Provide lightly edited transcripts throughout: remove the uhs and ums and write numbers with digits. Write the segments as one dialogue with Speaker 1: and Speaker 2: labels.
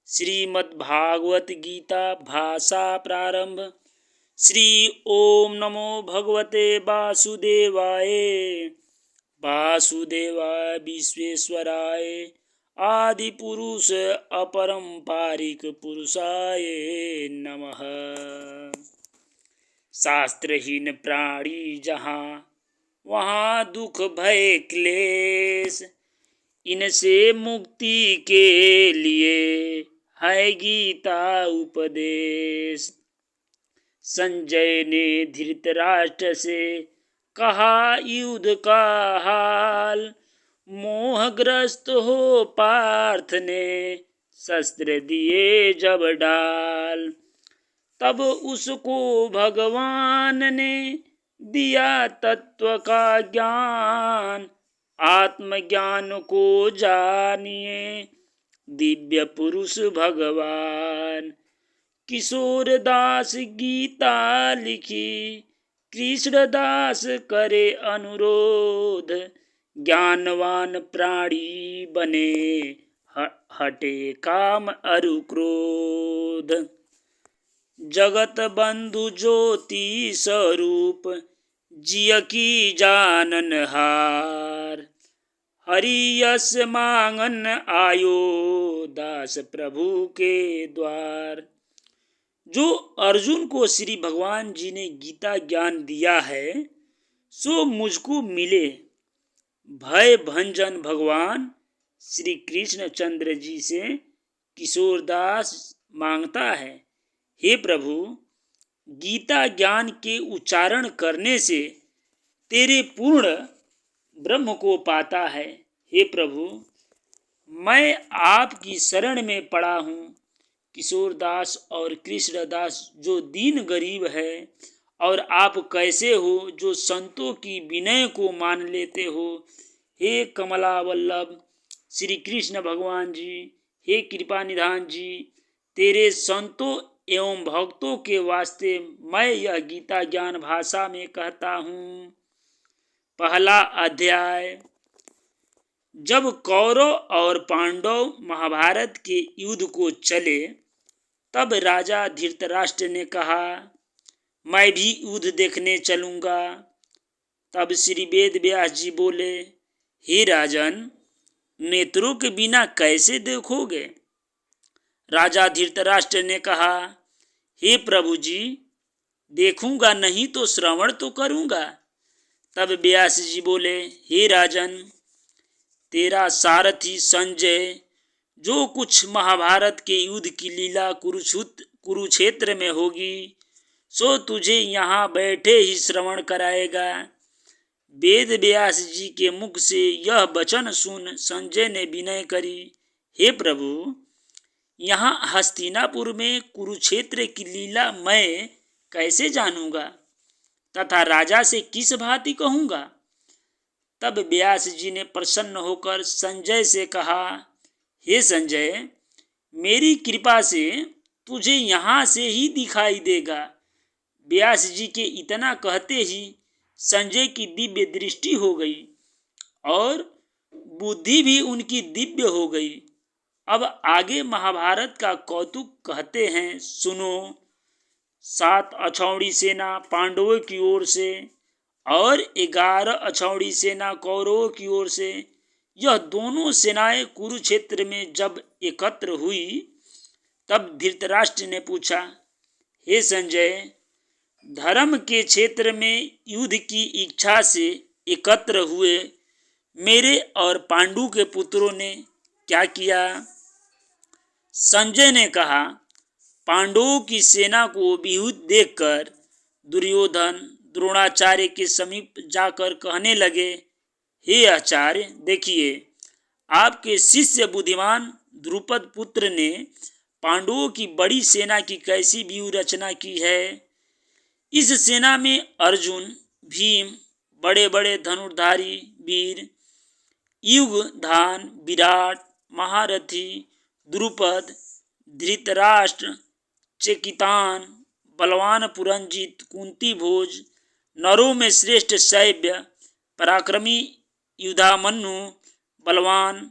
Speaker 1: श्रीमद्भागवत गीता भाषा प्रारंभ। श्री ओम नमो भगवते वासुदेवाय। वासुदेवाय विश्वेश्वराय आदि पुरुष अपरंपारिक पुरुषाय नमः। शास्त्रहीन प्राणी जहाँ वहाँ दुख भय क्लेश, इनसे मुक्ति के लिए है गीता उपदेश। संजय ने धृतराष्ट्र से कहा युद्ध का हाल, मोहग्रस्त हो पार्थ ने शस्त्र दिए जब डाल। तब उसको भगवान ने दिया तत्व का ज्ञान, आत्मज्ञान को जानिए दिव्य पुरुष भगवान। किशोर दास गीता लिखी कृष्णदास करे अनुरोध, ज्ञानवान प्राणी बने हटे काम अरु क्रोध। जगत बंधु ज्योति स्वरूप जिय की जानन हार, हरि यश मांगन आयो दास प्रभु के द्वार। जो अर्जुन को श्री भगवान जी ने गीता ज्ञान दिया है सो मुझको मिले। भय भंजन भगवान श्री कृष्ण चंद्र जी से किशोरदास मांगता है, हे प्रभु गीता ज्ञान के उच्चारण करने से तेरे पूर्ण ब्रह्म को पाता है। हे प्रभु मैं आपकी शरण में पड़ा हूँ। किशोरदास और कृष्णदास जो दीन गरीब है, और आप कैसे हो जो संतों की विनय को मान लेते हो। हे कमला वल्लभ श्री कृष्ण भगवान जी, हे कृपा निधान जी, तेरे संतों एवं भक्तों के वास्ते मैं यह गीता ज्ञान भाषा में कहता हूँ। पहला अध्याय। जब कौरव और पांडव महाभारत के युद्ध को चले तब राजा धृतराष्ट्र ने कहा, मैं भी युद्ध देखने चलूंगा। तब श्री वेद व्यास जी बोले, हे राजन नेत्रों के बिना कैसे देखोगे। राजा धृतराष्ट्र ने कहा, हे प्रभु जी देखूंगा नहीं तो श्रवण तो करूंगा। तब व्यास जी बोले, हे राजन तेरा सारथी संजय जो कुछ महाभारत के युद्ध की लीला कुरुक्षेत्र में होगी सो तुझे यहाँ बैठे ही श्रवण कराएगा। वेद व्यास जी के मुख से यह वचन सुन संजय ने विनय करी, हे प्रभु यहाँ हस्तिनापुर में कुरुक्षेत्र की लीला मैं कैसे जानूंगा तथा राजा से किस भांति कहूंगा। तब व्यास जी ने प्रसन्न होकर संजय से कहा, हे संजय मेरी कृपा से तुझे यहाँ से ही दिखाई देगा। व्यास जी के इतना कहते ही संजय की दिव्य दृष्टि हो गई और बुद्धि भी उनकी दिव्य हो गई। अब आगे महाभारत का कौतुक कहते हैं, सुनो। 7 अछौड़ी सेना पांडवों की ओर से और 11 अछौड़ी सेना कौरवों की ओर से, यह दोनों सेनाएं कुरुक्षेत्र में जब एकत्र हुई तब धृतराष्ट्र ने पूछा, हे संजय धर्म के क्षेत्र में युद्ध की इच्छा से एकत्र हुए मेरे और पांडु के पुत्रों ने क्या किया। संजय ने कहा, पांडवों की सेना को व्यूह देखकर दुर्योधन द्रोणाचार्य के समीप जाकर कहने लगे, हे आचार्य देखिए आपके शिष्य बुद्धिमान द्रुपद पुत्र ने पांडवों की बड़ी सेना की कैसी व्यूह रचना की है। इस सेना में अर्जुन भीम बड़े बड़े धनुर्धारी वीर, युगधान विराट महारथी द्रुपद, धृतराष्ट्र, चेकितान बलवान पुरंजित, कुंती भोज, नरों में श्रेष्ठ शैव्य, पराक्रमी युधामन्यु बलवान,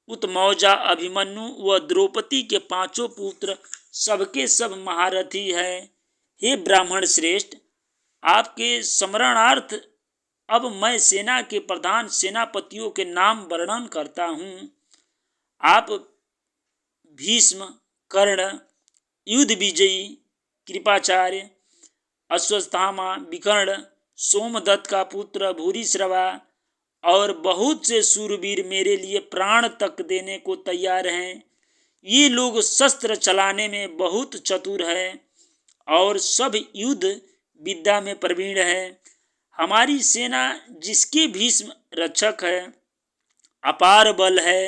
Speaker 1: उत्मौजा, अभिमन्यु व द्रौपदी के पांचों पुत्र सबके सब महारथी है। हे ब्राह्मण श्रेष्ठ, आपके स्मरणार्थ अब मैं सेना के प्रधान सेनापतियों के नाम वर्णन करता हूँ। आप भीष्म, कर्ण, युद्ध विजयी, कृपाचार्य, अश्वत्थामा, विकर्ण, सोमदत्त का पुत्र भूरिश्रवा और बहुत से सूरवीर मेरे लिए प्राण तक देने को तैयार हैं। ये लोग शस्त्र चलाने में बहुत चतुर है और सब युद्ध विद्या में प्रवीण है। हमारी सेना जिसके भीष्म रक्षक है अपार बल है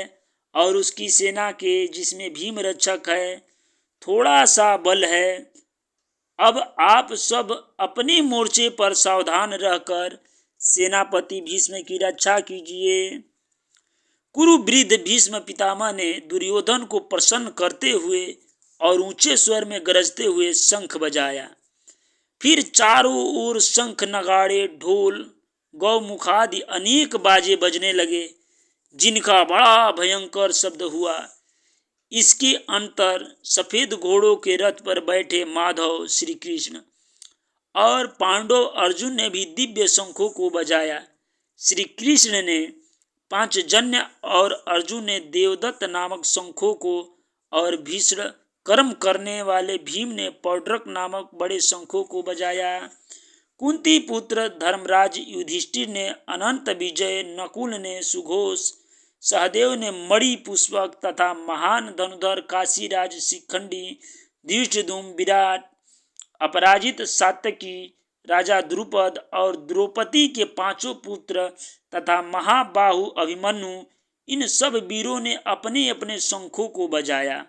Speaker 1: और उसकी सेना के जिसमें भीम रक्षक है थोड़ा सा बल है। अब आप सब अपने मोर्चे पर सावधान रहकर सेनापति भीष्म की रक्षा कीजिए। कुरुवृद्ध भीष्म पितामह ने दुर्योधन को प्रसन्न करते हुए और ऊंचे स्वर में गरजते हुए शंख बजाया। फिर चारों ओर शंख, नगाड़े, ढोल, गौमुखादि अनेक बाजे बजने लगे, जिनका बड़ा भयंकर शब्द हुआ। इसके अंतर सफेद घोड़ों के रथ पर बैठे माधव श्री कृष्ण और पांडव अर्जुन ने भी दिव्य शंखों को बजाया। श्री कृष्ण ने पांचजन्य और अर्जुन ने देवदत्त नामक शंखों को और भीषण कर्म करने वाले भीम ने पौड्रक नामक बड़े शंखों को बजाया। कुंती पुत्र धर्मराज युधिष्ठिर ने अनंत विजय, नकुल ने सुघोष, सहदेव ने मणि पुष्पक तथा महान धनुधर काशीराज शिखंडी, धृष्टद्युम्न, विराट, अपराजित सात्यकी, राजा द्रुपद और द्रौपदी के पांचों पुत्र तथा महाबाहु अभिमन्यु, इन सब वीरों ने अपने अपने शंखों को बजाया।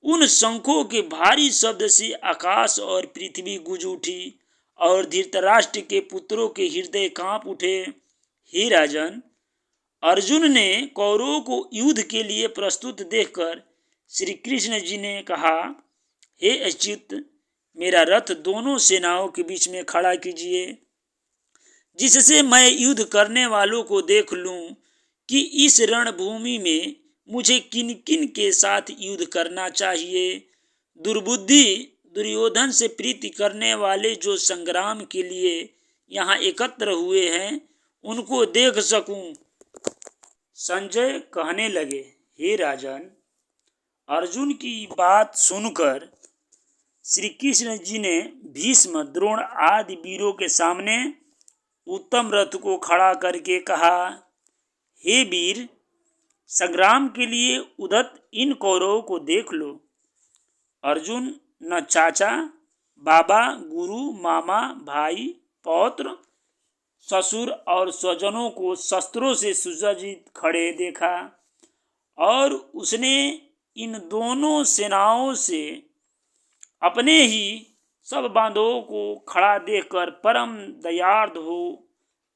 Speaker 1: उन शंखों के भारी शब्द से आकाश और पृथ्वी गूंज उठी और धृतराष्ट्र के पुत्रों के हृदय कांप उठे। हे राजन, अर्जुन ने कौरवों को युद्ध के लिए प्रस्तुत देखकर श्री कृष्ण जी ने कहा, हे अच्युत, मेरा रथ दोनों सेनाओं के बीच में खड़ा कीजिए, जिससे मैं युद्ध करने वालों को देख लूं कि इस रणभूमि में मुझे किन किन के साथ युद्ध करना चाहिए। दुर्बुद्धि दुर्योधन से प्रीति करने वाले जो संग्राम के लिए यहाँ एकत्र हुए हैं उनको देख सकूं। संजय कहने लगे, हे राजन, अर्जुन की बात सुनकर श्री कृष्ण जी ने भीष्म, द्रोण आदि वीरों के सामने उत्तम रथ को खड़ा करके कहा, हे वीर, संग्राम के लिए उद्यत इन कौरवों को देख लो। अर्जुन न चाचा, बाबा, गुरु, मामा, भाई, पौत्र, ससुर और स्वजनों को शस्त्रों से सुसज्जित खड़े देखा और उसने इन दोनों सेनाओं से अपने ही सब बांधवों को खड़ा देखकर परम दयार्द हो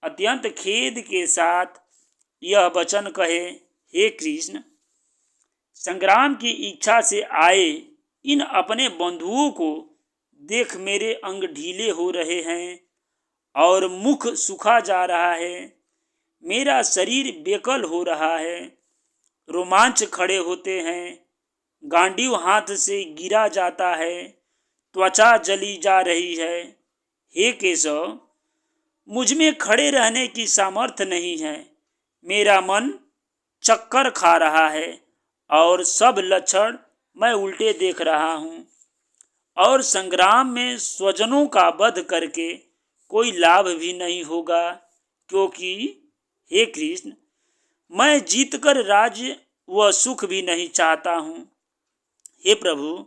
Speaker 1: अत्यंत खेद के साथ यह वचन कहे, हे कृष्ण, संग्राम की इच्छा से आए इन अपने बंधुओं को देख मेरे अंग ढीले हो रहे हैं और मुख सूखा जा रहा है। मेरा शरीर बेकल हो रहा है, रोमांच खड़े होते हैं, गांडीव हाथ से गिरा जाता है, त्वचा जली जा रही है। हे केशव, मुझ में खड़े रहने की सामर्थ्य नहीं है। मेरा मन चक्कर खा रहा है और सब लक्षण मैं उल्टे देख रहा हूँ और संग्राम में स्वजनों का वध करके कोई लाभ भी नहीं होगा, क्योंकि हे कृष्ण, मैं जीतकर राज्य व सुख भी नहीं चाहता हूँ। हे प्रभु,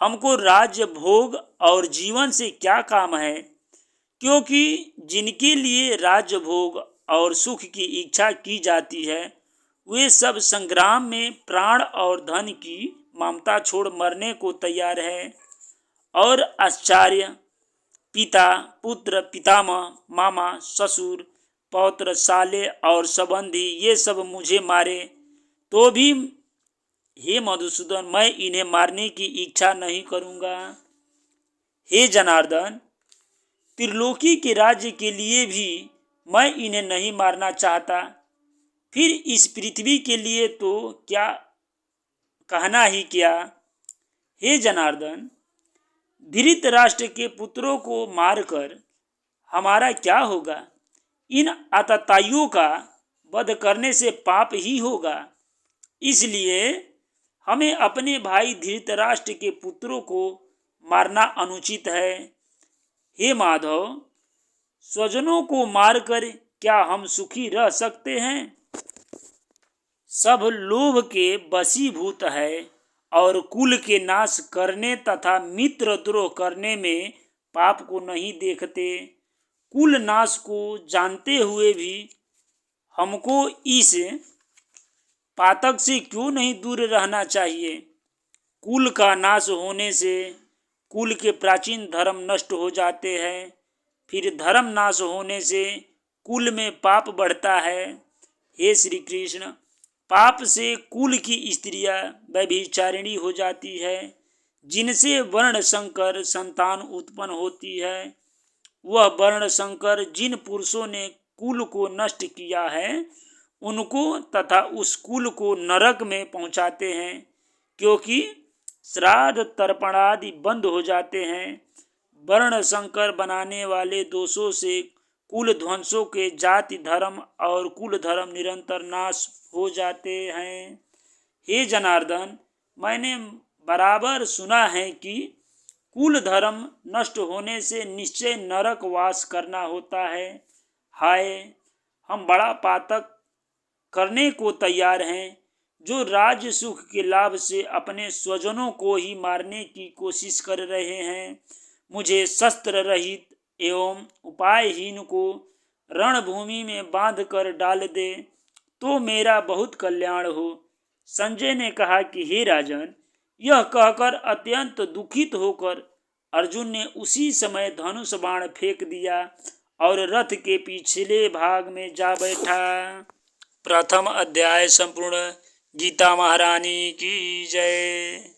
Speaker 1: हमको राज्य भोग और जीवन से क्या काम है, क्योंकि जिनके लिए राज्य भोग और सुख की इच्छा की जाती है वे सब संग्राम में प्राण और धन की ममता छोड़ मरने को तैयार है। और आचार्य, पिता, पुत्र, पितामह, मामा, ससुर, पौत्र, साले और संबंधी ये सब मुझे मारे तो भी हे मधुसूदन, मैं इन्हें मारने की इच्छा नहीं करूँगा। हे जनार्दन, त्रिलोकी के राज्य के लिए भी मैं इन्हें नहीं मारना चाहता। फिर इस पृथ्वी के लिए तो क्या कहना ही क्या। हे जनार्दन, धृतराष्ट्र के पुत्रों को मारकर हमारा क्या होगा। इन आतताइयों का वध करने से पाप ही होगा। इसलिए हमें अपने भाई धृतराष्ट्र के पुत्रों को मारना अनुचित है। हे माधव, स्वजनों को मारकर क्या हम सुखी रह सकते हैं। सब लोभ के वशीभूत है और कुल के नाश करने तथा मित्रद्रोह करने में पाप को नहीं देखते। कुल नाश को जानते हुए भी हमको इस पातक से क्यों नहीं दूर रहना चाहिए। कुल का नाश होने से कुल के प्राचीन धर्म नष्ट हो जाते हैं, फिर धर्म नाश होने से कुल में पाप बढ़ता है। हे श्री कृष्ण, पाप से कुल की स्त्रियां व्यभिचारिणी हो जाती है, जिनसे वर्ण संकर संतान उत्पन्न होती है। वह वर्ण संकर जिन पुरुषों ने कुल को नष्ट किया है, उनको तथा उस कुल को नरक में पहुंचाते हैं, क्योंकि श्राद्ध तर्पणादि बंद हो जाते हैं। वर्ण संकर बनाने वाले दोषों से कुल ध्वंसों के जाति धर्म और कुल धर्म निरंतर नाश हो जाते हैं। हे जनार्दन, मैंने बराबर सुना है कि कुल धर्म नष्ट होने से निश्चय नरक वास करना होता है। हाय, हम बड़ा पातक करने को तैयार हैं, जो राज्य सुख के लाभ से अपने स्वजनों को ही मारने की कोशिश कर रहे हैं। मुझे शस्त्र रहित एवं उपायहीन को रणभूमि में बांध कर डाल दे तो मेरा बहुत कल्याण हो। संजय ने कहा कि हे राजन, यह कहकर अत्यंत दुखित होकर अर्जुन ने उसी समय धनुष बाण फेंक दिया और रथ के पिछले भाग में जा बैठा। प्रथम अध्याय संपूर्ण। गीता महारानी की जय।